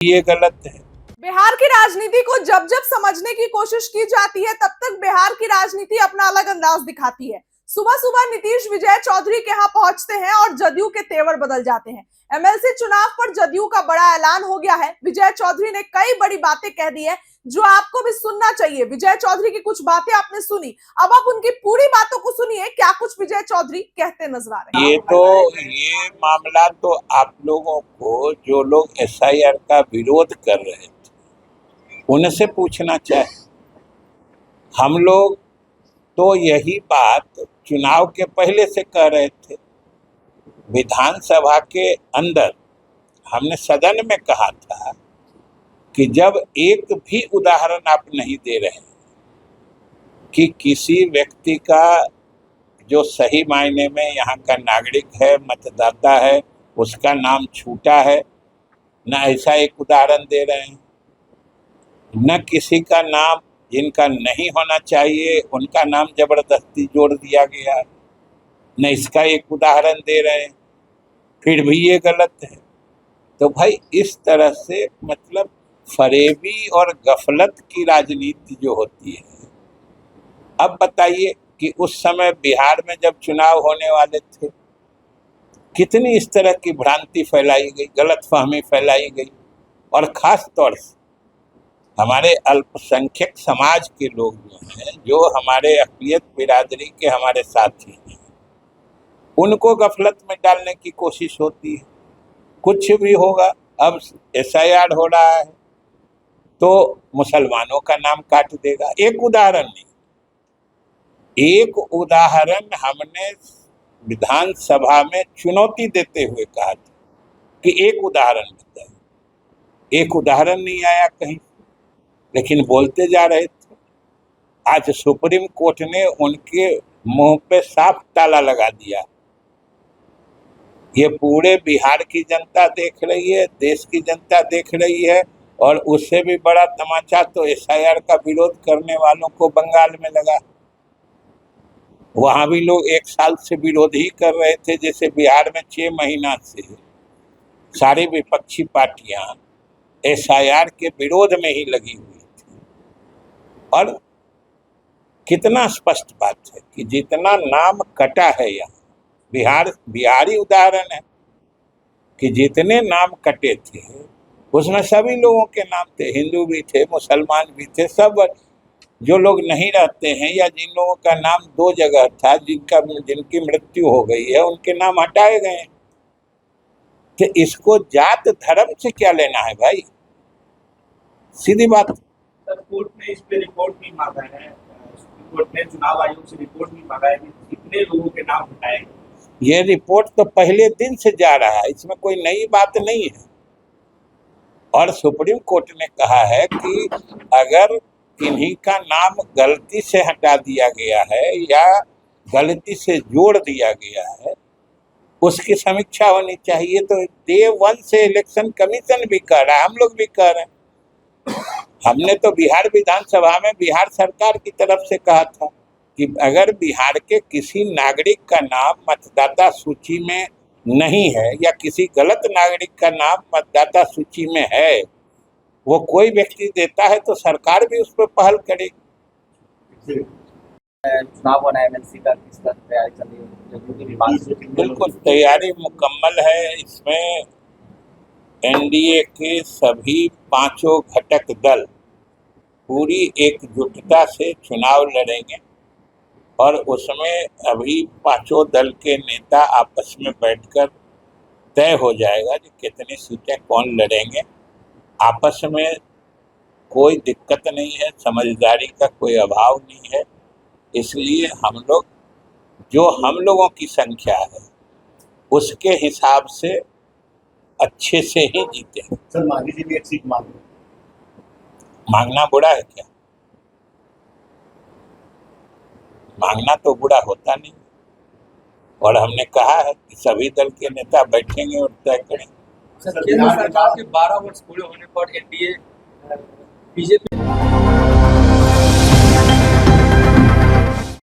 ये गलत है। बिहार की राजनीति को जब जब समझने की कोशिश की जाती है तब तक बिहार की राजनीति अपना अलग अंदाज दिखाती है। सुबह सुबह नीतीश विजय चौधरी के यहाँ पहुंचते हैं और जदयू के तेवर बदल जाते हैं। एमएलसी चुनाव पर जदयू का बड़ा ऐलान हो गया है। विजय चौधरी ने कई बड़ी बातें कह दी है जो आपको भी सुनना चाहिए। विजय चौधरी की कुछ बातें आपने सुनी, अब आप उनकी पूरी बातों को सुनिए। क्या कुछ विजय चौधरी कहते नजर आ रहे हैं। ये मामला तो आप लोगों को, जो लोग एसआईआर का विरोध कर रहे थे, उनसे पूछना चाहिए। हम लोग तो यही बात चुनाव के पहले से कह रहे थे। विधानसभा के अंदर हमने सदन में कहा था कि जब एक भी उदाहरण आप नहीं दे रहे कि किसी व्यक्ति का जो सही मायने में यहाँ का नागरिक है, मतदाता है, उसका नाम छूटा है, न ऐसा एक उदाहरण दे रहे हैं, न किसी का नाम जिनका नहीं होना चाहिए उनका नाम जबरदस्ती जोड़ दिया गया, न इसका एक उदाहरण दे रहे हैं, फिर भी ये गलत है। तो भाई इस तरह से मतलब फरेबी और गफलत की राजनीति जो होती है। अब बताइए कि उस समय बिहार में जब चुनाव होने वाले थे, कितनी इस तरह की भ्रांति फैलाई गई, गलतफहमी फैलाई गई, और खास तौर से हमारे अल्पसंख्यक समाज के लोग जो हैं, जो हमारे अक़लियत बिरादरी के हमारे साथी हैं, उनको गफलत में डालने की कोशिश होती है। कुछ भी होगा, अब एसआईआर हो रहा है तो मुसलमानों का नाम काट देगा। एक उदाहरण नहीं, एक उदाहरण हमने विधानसभा में चुनौती देते हुए कहा था कि एक उदाहरण बताइए। एक उदाहरण नहीं आया कहीं, लेकिन बोलते जा रहे थे। आज सुप्रीम कोर्ट ने उनके मुंह पे साफ ताला लगा दिया। ये पूरे बिहार की जनता देख रही है, देश की जनता देख रही है, और उससे भी बड़ा तमाचा तो एसआईआर का विरोध करने वालों को बंगाल में लगा। वहां भी लोग एक साल से विरोध ही कर रहे थे, जैसे बिहार में 6 महीना से सारी विपक्षी पार्टियां एसआईआर के विरोध में ही लगी हुई थी। और कितना स्पष्ट बात है कि जितना नाम कटा है यहाँ, बिहारी उदाहरण है कि जितने नाम कटे थे उसमें सभी लोगों के नाम थे, हिंदू भी थे, मुसलमान भी थे, सब। जो लोग नहीं रहते हैं या जिन लोगों का नाम 2 जगह था, जिनकी मृत्यु हो गई है, उनके नाम हटाए गए हैं। तो इसको जात धर्म से क्या लेना है भाई, सीधी बात। सर, कोर्ट ने इस पे रिपोर्ट भी मांगा है, कोर्ट ने चुनाव आयोग से रिपोर्ट भी मांगा है कि कितने लोगों के नाम हटाए। ये रिपोर्ट तो पहले दिन से जा रहा है, इसमें कोई नई बात नहीं है। और सुप्रीम कोर्ट ने कहा है कि अगर किन्हीं का नाम गलती से हटा दिया गया है या गलती से जोड़ दिया गया है, उसकी समीक्षा होनी चाहिए। तो डे 1 से इलेक्शन कमीशन भी कह रहा है, हम लोग भी कह रहे हैं। हमने तो बिहार विधानसभा में बिहार सरकार की तरफ से कहा था कि अगर बिहार के किसी नागरिक का नाम मतदाता सूची में नहीं है या किसी गलत नागरिक का नाम मतदाता सूची में है, वो कोई व्यक्ति देता है तो सरकार भी उस पर पहल करेगी। चुनाव होना है, एमएलसी का किस तरह तैयारी चल रही है? बिल्कुल तैयारी मुकम्मल है। इसमें एनडीए के सभी 5 घटक दल पूरी एकजुटता से चुनाव लड़ेंगे, और उसमें अभी 5 दल के नेता आपस में बैठकर तय हो जाएगा कि कितनी सीटें कौन लड़ेंगे। आपस में कोई दिक्कत नहीं है, समझदारी का कोई अभाव नहीं है। इसलिए हम लोगों की संख्या है उसके हिसाब से अच्छे से ही जीते। सर, मांगी जी भी एक सीट मांगना बुरा है क्या? मांगना तो बुरा होता नहीं, और हमने कहा है कि सभी दल के नेता बैठेंगे और तय करेंगे। केंद्र सरकार के 12 वर्ष पूरे होने पर एनडीए बीजेपी